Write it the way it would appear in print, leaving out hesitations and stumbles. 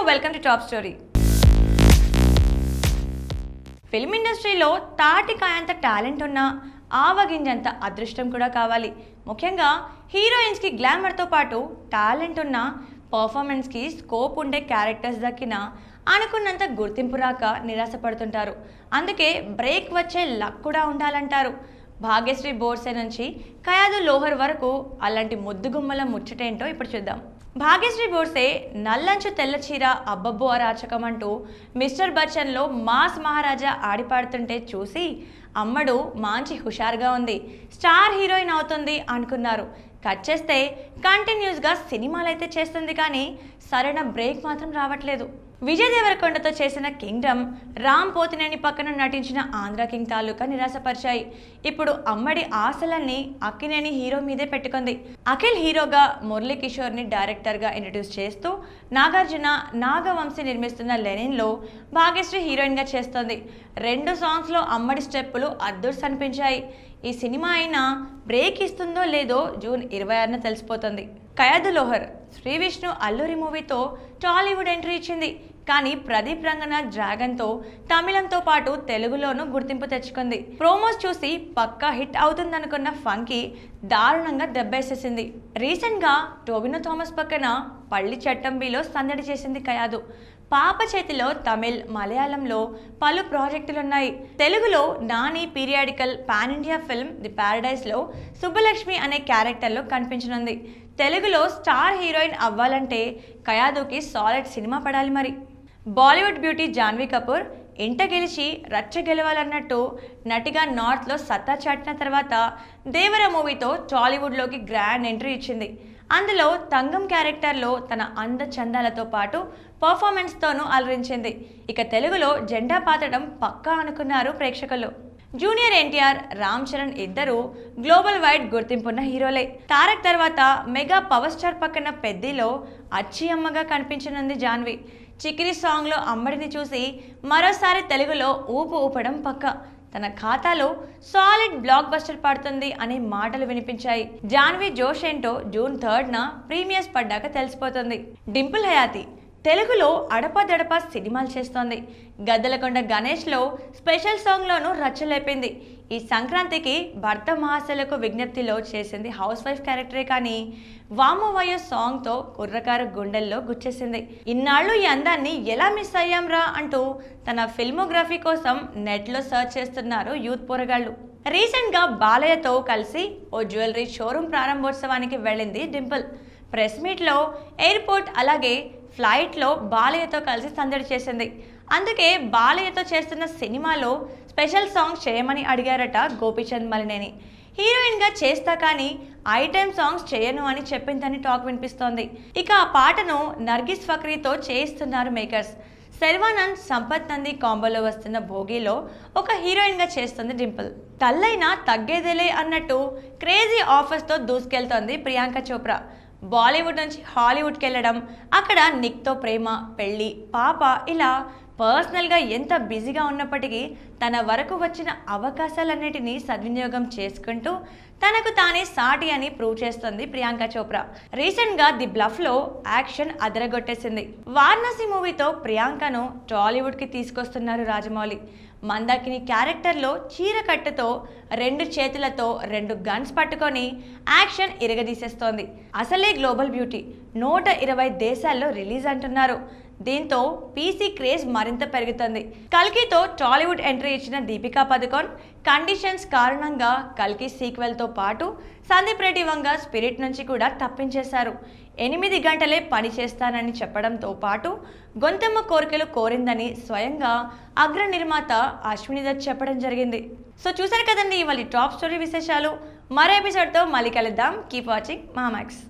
Welcome to top story. Film ఇండస్ట్రీలో తాటికాయంత talent ఉన్న ఆవగింజంత అదృష్టం కూడా కావాలి. ముఖ్యంగా హీరోయిన్స్కి గ్లామర్తో పాటు టాలెంట్ ఉన్న పర్ఫార్మెన్స్కి స్కోప్ ఉండే క్యారెక్టర్స్ దక్కిన అనుకున్నంత గుర్తింపు రాక నిరాశపడుతుంటారు. అందుకే బ్రేక్ వచ్చే లక్ కూడా ఉండాలంటారు. భాగ్యశ్రీ బోర్సే నుంచి కయాదు లోహర్ వరకు అలాంటి ముద్దుగుమ్మల ముచ్చటేంటో ఇప్పుడు చూద్దాం. భాగ్యశ్రీ బోర్సే నల్లంచు తెల్ల చీర అబ్బబ్బో అరాచకం అంటూ మిస్టర్ బచ్చన్లో మాస్ మహారాజా ఆడిపాడుతుంటే చూసి అమ్మడు మంచి హుషారుగా ఉంది, స్టార్ హీరోయిన్ అవుతుంది అనుకున్నారు. కట్ చేస్తే కంటిన్యూస్గా సినిమాలైతే చేస్తుంది, కానీ సరైన బ్రేక్ మాత్రం రావట్లేదు. విజయ్ దేవరకొండతో చేసిన కింగ్డమ్, రామ్ పోతినేని పక్కన నటించిన ఆంధ్ర కింగ్ తాలూకా నిరాశపరిచాయి. ఇప్పుడు అమ్మడి ఆశలన్నీ అక్కినేని హీరో మీదే పెట్టుకుంది. అఖిల్ హీరోగా, మురళీ కిషోర్ని డైరెక్టర్గా ఇంట్రడ్యూస్ చేస్తూ నాగార్జున, నాగవంశీ నిర్మిస్తున్న లెనిన్లో భాగ్యశ్రీ హీరోయిన్గా చేస్తోంది. 2 సాంగ్స్లో అమ్మడి స్టెప్పులు అద్దుర్స్ అనిపించాయి. ఈ సినిమా అయినా బ్రేక్ ఇస్తుందో లేదో జూన్ 26న తెలిసిపోతుంది. కయాదు లోహర్ శ్రీ విష్ణు అల్లూరి మూవీతో టాలీవుడ్ ఎంట్రీ ఇచ్చింది, కానీ ప్రదీప్ రంగనాథ్ డ్రాగన్తో తమిళంతో పాటు తెలుగులోనూ గుర్తింపు తెచ్చుకుంది. ప్రోమోస్ చూసి పక్కా హిట్ అవుతుందనుకున్న ఫంకీ దారుణంగా దెబ్బేసేసింది. రీసెంట్గా టోబినో థామస్ పక్కన పల్లి చట్టంబిలో సందడి చేసింది కయాదు. పాప చేతిలో తమిళ్, మలయాళంలో పలు ప్రాజెక్టులున్నాయి. తెలుగులో Nani periodical pan India film the ప్యారడైజ్లో సుబ్బలక్ష్మి అనే క్యారెక్టర్లో కనిపించనుంది. తెలుగులో స్టార్ హీరోయిన్ అవ్వాలంటే కయాదుకి సాలిడ్ సినిమా పడాలి. మరి బాలీవుడ్ బ్యూటీ జాన్వీ కపూర్ ఇంట గెలిచి రచ్చ గెలవాలన్నట్టు నటిగా నార్త్లో సత్తా చాటిన తర్వాత దేవర మూవీతో టాలీవుడ్లోకి గ్రాండ్ ఎంట్రీ ఇచ్చింది. అందులో తంగం క్యారెక్టర్లో తన అందచందాలతో పాటు పర్ఫార్మెన్స్తోనూ అలరించింది. ఇక తెలుగులో జెండా పాతడం పక్కా అనుకున్నారు ప్రేక్షకులు. జూనియర్ ఎన్టీఆర్, రామ్ చరణ్ ఇద్దరు గ్లోబల్ వైడ్ గుర్తింపున్న హీరోలే. తారక్ తర్వాత మెగా పవర్ స్టార్ పక్కన పెద్దిలో అచ్చి అమ్మగా కనిపించనుంది జాన్వి. చికిరి సాంగ్లో అమ్మడిని చూసి మరోసారి తెలుగులో ఊపు ఊపడం పక్క. తన ఖాతాలో సాలిడ్ బ్లాక్ బస్టర్ పడుతుంది అనే మాటలు వినిపించాయి. జాన్వి జోష్ ఏంటో జూన్ 3న ప్రీమియర్స్ పడ్డాక తెలిసిపోతుంది. డింపుల్ హయాతి తెలుగులో అడపదడప సినిమాలు చేస్తోంది. గద్దలకొండ గణేష్లో స్పెషల్ సాంగ్లోనూ రచ్చలేపింది. ఈ సంక్రాంతికి భర్త మహాశలకు విజ్ఞప్తిలో చేసింది హౌస్ వైఫ్ క్యారెక్టరే, కానీ వామోవయో సాంగ్తో కుర్రకారు గుండెల్లో గుచ్చేసింది. ఇన్నాళ్ళు ఈ అందాన్ని ఎలా మిస్ అయ్యాంరా అంటూ తన ఫిల్మోగ్రఫీ కోసం నెట్లో సర్చ్ చేస్తున్నారు యూత్ పోరగాళ్ళు. రీసెంట్గా బాలయ్యతో కలిసి ఓ జ్యువెలరీ షోరూమ్ ప్రారంభోత్సవానికి వెళ్ళింది డింపుల్. ప్రెస్ మీట్లో, ఎయిర్పోర్ట్ అలాగే ఫ్లైట్లో బాలయ్యతో కలిసి సందడి చేసింది. అందుకే బాలయ్యతో చేస్తున్న సినిమాలో స్పెషల్ సాంగ్స్ చేయమని అడిగారట గోపీచంద్ మలినేని. హీరోయిన్గా చేస్తా కానీ ఐటెం సాంగ్స్ చేయను అని చెప్పిందని టాక్ వినిపిస్తోంది. ఇక ఆ పాటను నర్గిస్ ఫక్రీతో చేయిస్తున్నారు మేకర్స్. శర్వానంద్, సంపత్ నంది కాంబోలో వస్తున్న భోగిలో ఒక హీరోయిన్గా చేస్తుంది డింపుల్. తల్లైనా తగ్గేదేలే అన్నట్టు క్రేజీ ఆఫర్స్తో దూసుకెళ్తోంది ప్రియాంక చోప్రా. బాలీవుడ్ నుంచి హాలీవుడ్కి వెళ్ళడం, అక్కడ నిక్తో ప్రేమ, పెళ్ళి, పాప ఇలా పర్సనల్గా ఎంత బిజీగా ఉన్నప్పటికీ తన వరకు వచ్చిన అవకాశాలన్నిటినీ సద్వినియోగం చేసుకుంటూ తనకు తానే సాటి అని ప్రూవ్ చేస్తుంది ప్రియాంక చోప్రా. రీసెంట్గా ది బ్లఫ్లో యాక్షన్ అదరగొట్టేసింది. వారణాసి మూవీతో ప్రియాంకను టాలీవుడ్కి తీసుకొస్తున్నారు రాజమౌళి. మందాకిని క్యారెక్టర్లో చీర కట్టుతో 2 చేతులతో 2 గన్స్ పట్టుకొని యాక్షన్ ఇరగదీసేస్తోంది. అసలే గ్లోబల్ బ్యూటీ, 120 దేశాల్లో రిలీజ్ అంటున్నారు. దీంతో పీసీ క్రేజ్ మరింత పెరుగుతుంది. కల్కితో టాలీవుడ్ ఎంట్రీ ఇచ్చిన దీపికా పదుకోన్ కండిషన్స్ కారణంగా కల్కి సీక్వెల్తో పాటు సందీప్ రెడ్డి వంగ స్పిరిట్ నుంచి కూడా తప్పించేశారు. 8 గంటలే పని చేస్తానని చెప్పడంతో పాటు గొంతెమ్మ కోరికలు కోరిందని స్వయంగా అగ్ర నిర్మాత అశ్విని దత్ చెప్పడం జరిగింది. సో చూసారు కదండి ఇవాళ టాప్ స్టోరీ విశేషాలు. మరో ఎపిసోడ్తో మళ్ళీ కలుద్దాం. Keep watching మామాక్స్.